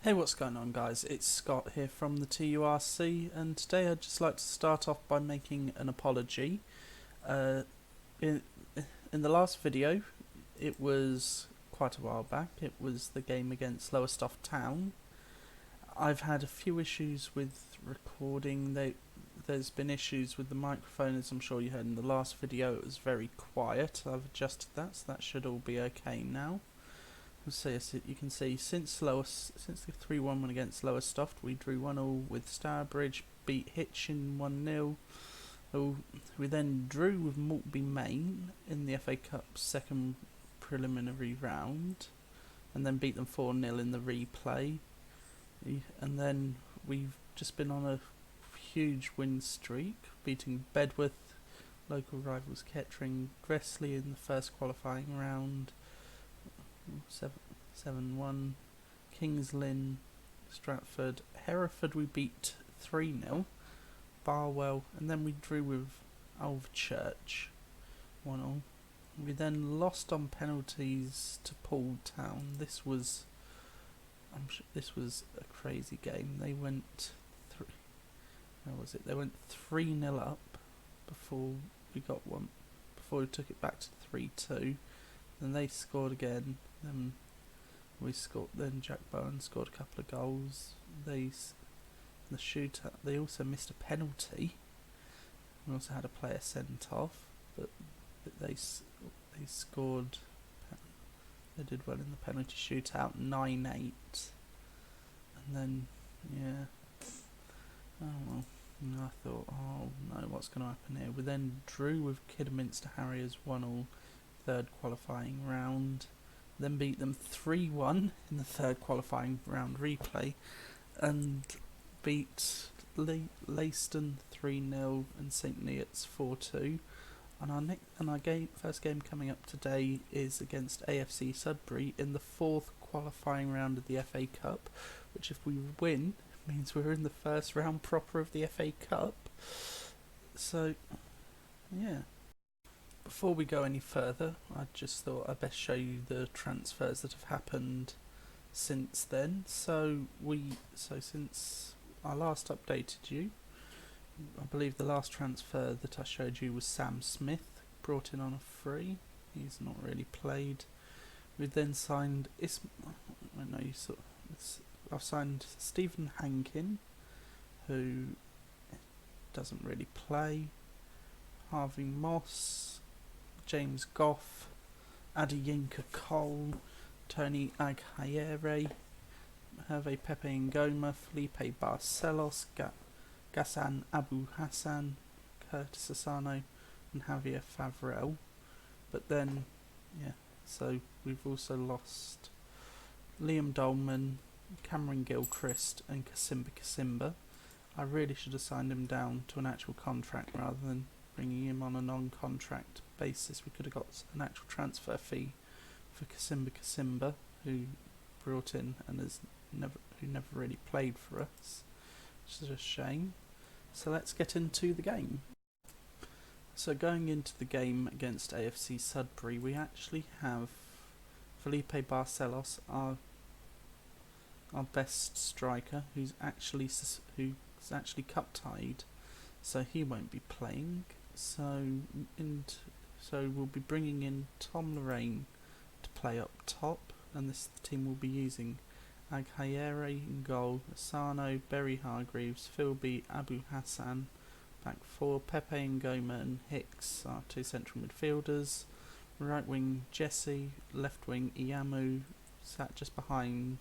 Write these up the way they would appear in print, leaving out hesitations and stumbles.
Hey, what's going on, guys? It's Scott here from the TURC, and today I'd just like to start off by making an apology. Uh, in, in the last video, it was quite a while back, it was the game against Lowestoft Town. I've had a few issues with recording. There's been issues with the microphone, as I'm sure you heard in the last video. It was very quiet. I've adjusted that, so that should all be okay now. So yes, you can see since the 3-1 win against Lowestoft, we drew 1-1 with Stourbridge, beat Hitchin 1-0. We then drew with Maltby Main in the FA Cup second preliminary round, and then beat them 4-0 in the replay. And then we've just been on a huge win streak, beating Bedworth, local rivals Kettering, Gressley in the first qualifying round. 7-1, Kings Lynn, Stratford, Hereford we beat 3-0, Barwell, and then we drew with Alvechurch 1-0. We then lost on penalties to Poole Town. This was a crazy game. They went They went 3-0 up before we got one. Before we took it back to 3-2. Then they scored again. Then we scored. Then Jack Bowen scored a couple of goals. The shootout. They also missed a penalty. We also had a player sent off, but they scored. They did well in the penalty shootout, 9-8. And then oh well. And I thought, oh no, what's going to happen here? We then drew with Kidderminster Harriers 1-1. Third qualifying round, then beat them 3-1 in the third qualifying round replay, and beat Leiston 3-0 and St Neots 4-2. And our first game coming up today is against AFC Sudbury in the fourth qualifying round of the FA Cup, which if we win means we're in the first round proper of the FA Cup. So yeah. Before we go any further, I just thought I'd best show you the transfers that have happened since then. So since I last updated you, I believe the last transfer that I showed you was Sam Smith, brought in on a free. He's not really played. We then signed I've signed Stephen Hankin, who doesn't really play. Harvey Moss, James Goff, Adeyinka Cole, Tony Aghayere, Hervé Pepe Ngoma, Felipe Barcelos, Ghassan Abu Hassan, Curtis Asano, and Javier Favrel. But then, so we've also lost Liam Dolman, Cameron Gilchrist, and Kasimba. I really should have signed him down to an actual contract rather than bringing him on a non-contract basis. We could have got an actual transfer fee for Kasimba, who brought in and who never really played for us, which is a shame. So let's get into the game. So going into the game against AFC Sudbury, we actually have Felipe Barcelos, our best striker, who's actually cup tied, so he won't be playing. So we'll be bringing in Tom Lorraine to play up top, and the team will be using Aghayere in goal, Asano, Berry Hargreaves, Philby, Abu Hassan, back four, Pepe Ngoma and Hicks are two central midfielders, right wing Jesse, left wing Iyamu, sat just behind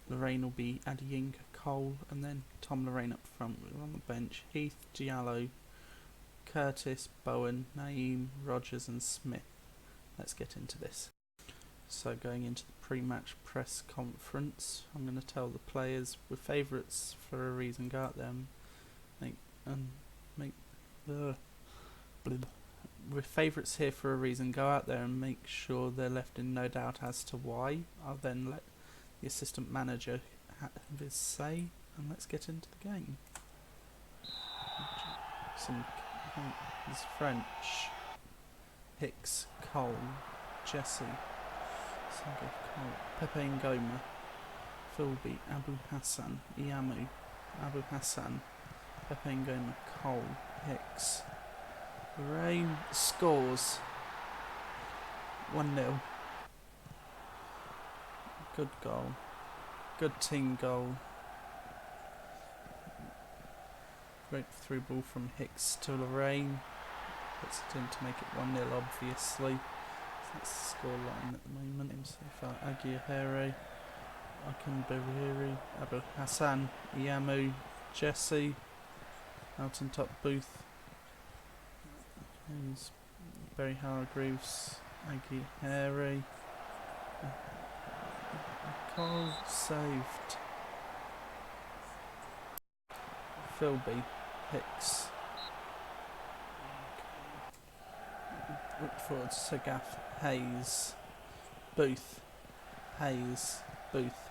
Lorraine will be Adeyinka Cole, and then Tom Lorraine up front on the bench, Heath, Giallo, Curtis, Bowen, Naeem, Rogers and Smith. Let's get into this. So going into the pre-match press conference, I'm going to tell the players we're favourites for a reason. Go out there we're favourites here for a reason. Go out there and make sure they're left in no doubt as to why. I'll then let the assistant manager have his say, and let's get into the game. Is French. Hicks, Cole, Jesse, Cole, Pepe Ngoma, Philby, Abu Hassan, Iamu, Abu Hassan, Pepe Ngoma, Cole, Hicks. Rain scores 1-0. Good goal. Good team goal. Great through ball from Hicks to Lorraine. Puts it in to make it 1-0 obviously. So that's the score line at the moment. So far Aguirre, Akinbiriri, Abu Hassan, Iamu, Jesse, out on top Booth. He's Barry Hargreaves, Aguirre. Cole saved. Philby, Hicks. Whipped forward, Sagaf, Hayes, Booth, Hayes, Booth.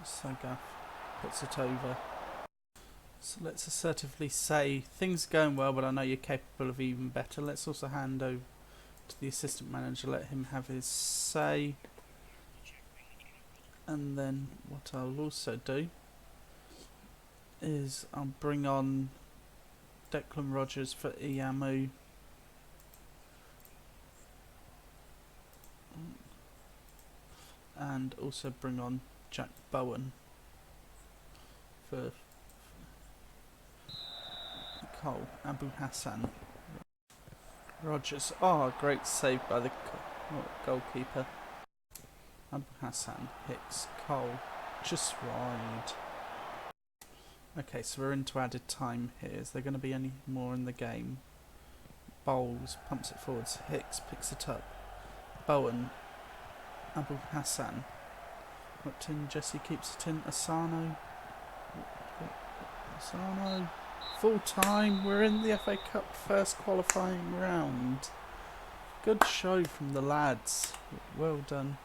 Sagaf puts it over. So let's assertively say, things are going well, but I know you're capable of even better. Let's also hand over to the assistant manager, let him have his say. And then what I'll also do is I'll bring on Declan Rogers for Iamu. And also bring on Jack Bowen for Cole, Abu Hassan, Rogers. Oh, great save by the goalkeeper. Abu Hassan, Hicks, Cole, just wide. Okay, so we're into added time here. Is there going to be any more in the game? Bowles pumps it forwards. Hicks picks it up. Bowen, Abu Hassan. Whipped in, Jesse keeps it in. Asano. Asano. Full time. We're in the FA Cup first qualifying round. Good show from the lads. Well done.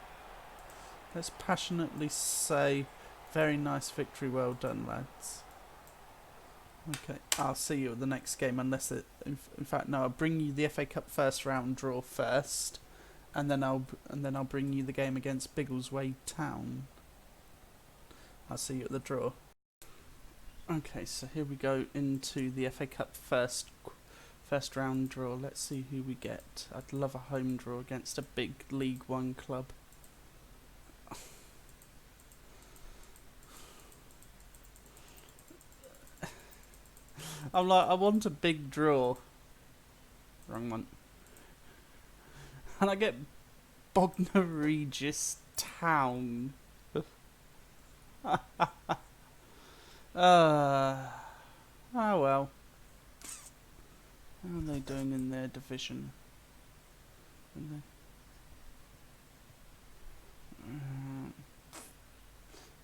Let's passionately say, very nice victory. Well done, lads. Okay, I'll see you at the next game. Unless it, in fact, no. I'll bring you the FA Cup first round draw first. And then I'll bring you the game against Biggleswade Town. I'll see you at the draw. Okay, so here we go into the FA Cup first round draw. Let's see who we get. I'd love a home draw against a big League One club. I'm like, I want a big draw. Wrong one. And I get Bognor Regis Town. Oh well. How are they doing in their division?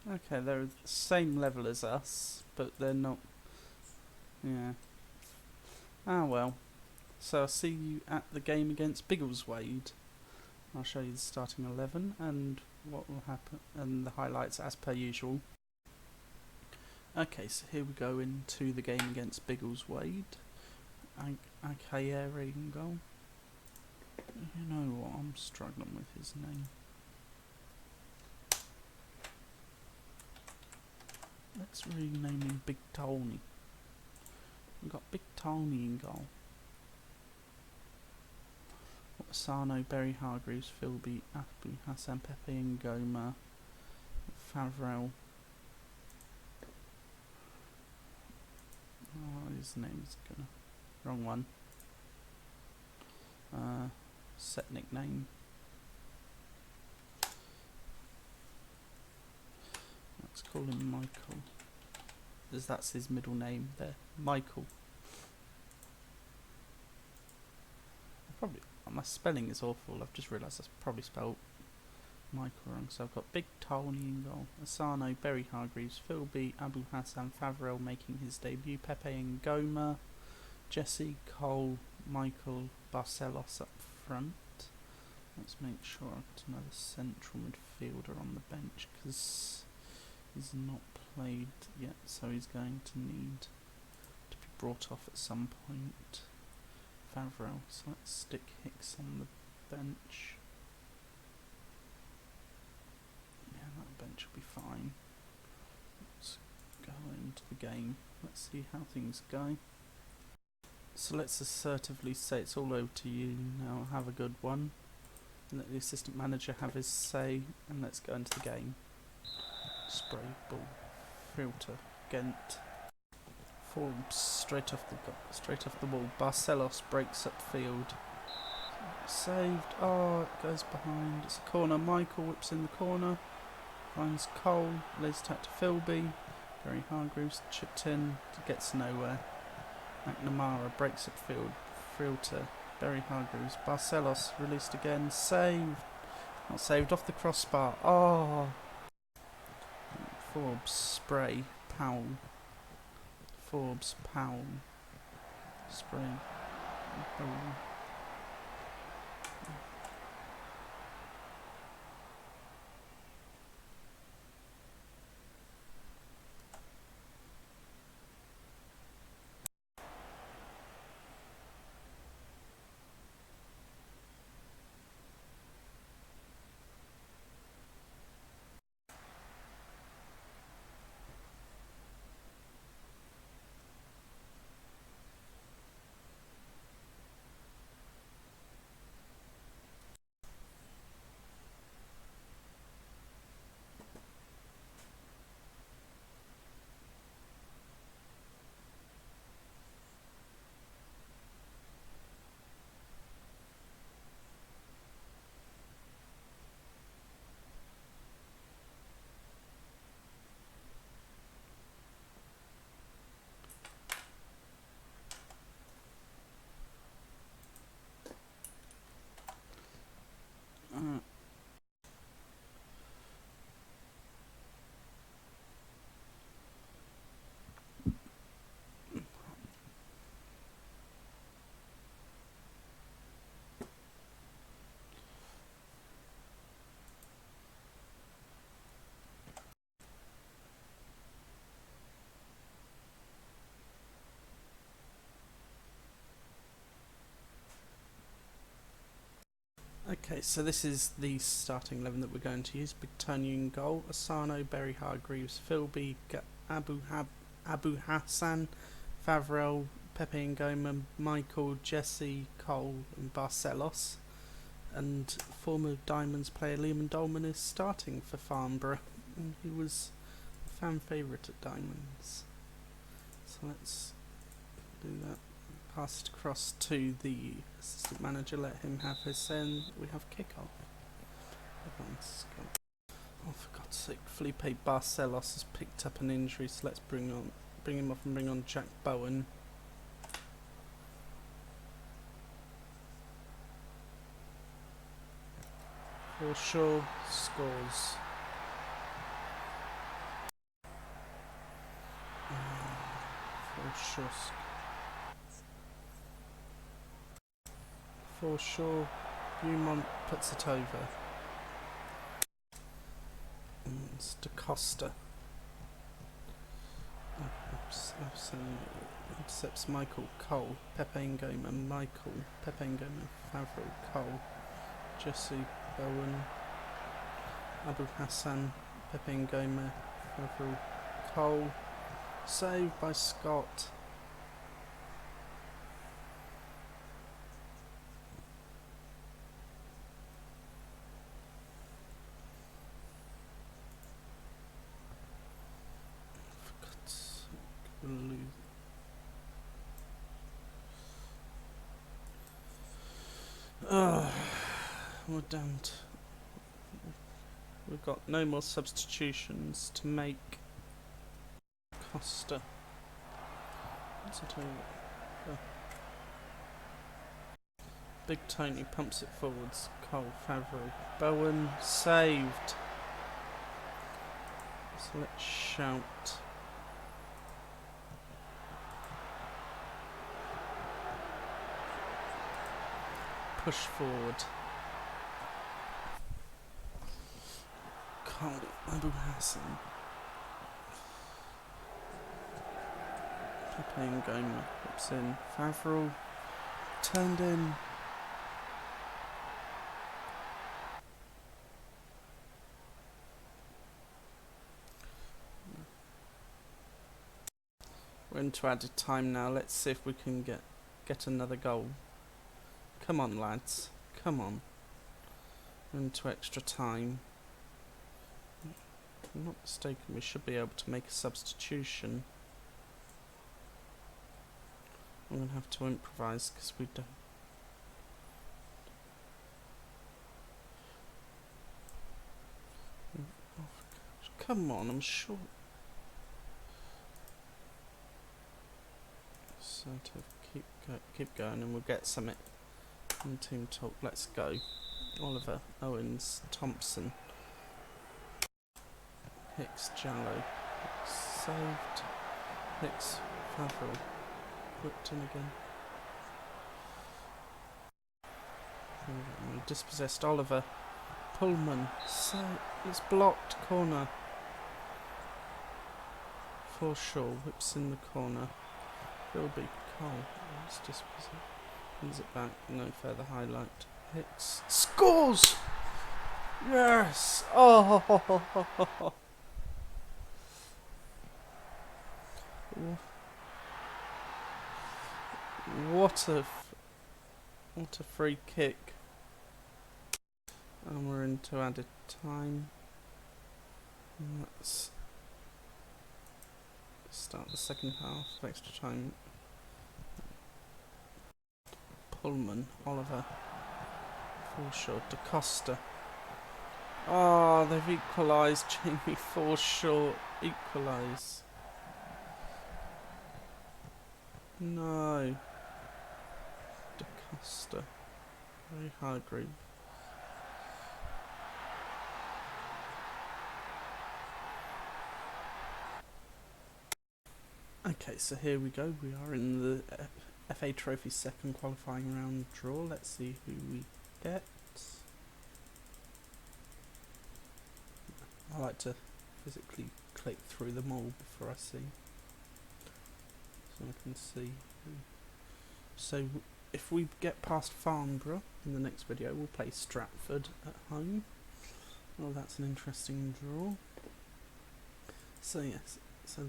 Okay, they're the same level as us, but they're not. Yeah. Ah well. So I'll see you at the game against Biggleswade. I'll show you the starting 11 and what will happen and the highlights as per usual. Okay, so here we go into the game against Biggleswade. Aguirre in goal. You know what, I'm struggling with his name. Let's rename him Big Tony. We've got Big Tony in goal. Asano, Berry Hargreaves, Philby, Abu Hassan, Pepe Ngoma, Favrel. Oh, his name's gonna. Wrong one. Set nickname. Let's call him Michael. As that's his middle name there. Michael. My spelling is awful. I've just realised I've probably spelled Michael wrong. So I've got Big Tony in goal. Asano, Berry Hargreaves, Philby, Abu Hassan, Favrel making his debut. Pepe Ngoma, Jesse, Cole, Michael, Barcelos up front. Let's make sure I've got another central midfielder on the bench because he's not played yet, so he's going to need to be brought off at some point. Favrel, so let's stick Hicks on the bench. Yeah, that bench which will be fine. Let's go into the game. Let's see how things go. So let's assertively say it's all over to you now. Have a good one. And let the assistant manager have his say, and let's go into the game. Spray, ball, filter, Gent. Forbes straight off the wall. Barcelos breaks upfield. Saved. Oh, it goes behind. It's a corner. Michael whips in the corner. Finds Cole. Lays attack to Philby. Barry Hargreaves chipped in. Gets nowhere. McNamara breaks upfield. Filter. Barry Hargreaves. Barcelos released again. Saved. Not saved. Off the crossbar. Oh. Forbes. Spray. Powell. Forbes. Powell. Spray. Powell. Okay, so this is the starting 11 that we're going to use. Bigtonian in goal, Asano, Barry Hargreaves, Philby, Abu Hassan, Favrel, Pepe Ngoma, Michael, Jesse, Cole and Barcelos. And former Diamonds player Liam Dolman is starting for Farnborough. And he was a fan favourite at Diamonds. So let's do that. Pass it across to the assistant manager, let him have his say. We have kick-off. Oh, for God's sake, Felipe Barcelos has picked up an injury, so let's bring him off and bring on Jack Bowen. Forshaw scores. Forshaw, Beaumont puts it over. It's DaCosta. Intercepts Michael Cole, Pepe Ngoma, Michael, Pepe Ngoma, Favril Cole, Jesse Bowen, Abu Hassan, Pepe Ngoma, Favril Cole. Saved by Scott. We're down to... We've got no more substitutions to make. Costa. What's it over? Big Tony pumps it forwards. Cole, Favreau, Bowen, saved. So let's shout. Push forward. Cole, Abu Hassan. Pepe Ngoma whips in. Favreau turned in. We're into added time now. Let's see if we can get another goal. Come on, lads. Come on. We're into extra time. If I'm not mistaken, we should be able to make a substitution. I'm going to have to improvise because we don't. Oh, come on, I'm sure. So to keep going, and we'll get something in team talk. Let's go. Oliver, Owens, Thompson, Hicks, Jallow, Hicks saved, Hicks, Favreau, whipped in again. Dispossessed Oliver, Pullman, so it's blocked, corner. Forshaw whips in the corner. Bilby, Cole, it's dispossessed. Wins it back, no further highlight. Hicks scores! Yes! Oh! What a free kick. And we're into added time. And let's start the second half of extra time. Pullman, Oliver, Forshaw, DaCosta. Oh, they've equalised. Jamie Forshaw equalise. No. DaCosta. Very hungry. Okay, so here we go. We are in the FA Trophy second qualifying round draw. Let's see who we get. I like to physically click through them all before I see, so I can see who. So if we get past Farnborough in the next video, we'll play Stratford at home. Well, that's an interesting draw. So yes, so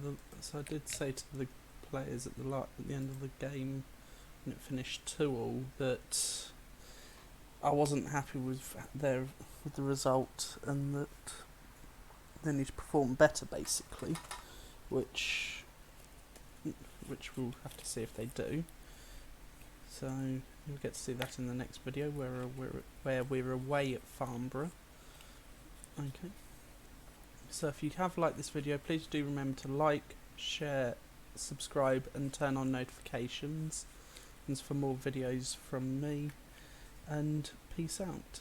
I did say to the players at the end of the game when it finished 2-2 that I wasn't happy with the result, and that they need to perform better, basically, which we'll have to see if they do. So you'll get to see that in the next video, where we're away at Farnborough. Okay. So if you have liked this video, please do remember to like, share, subscribe, and turn on notifications for more videos from me. And peace out.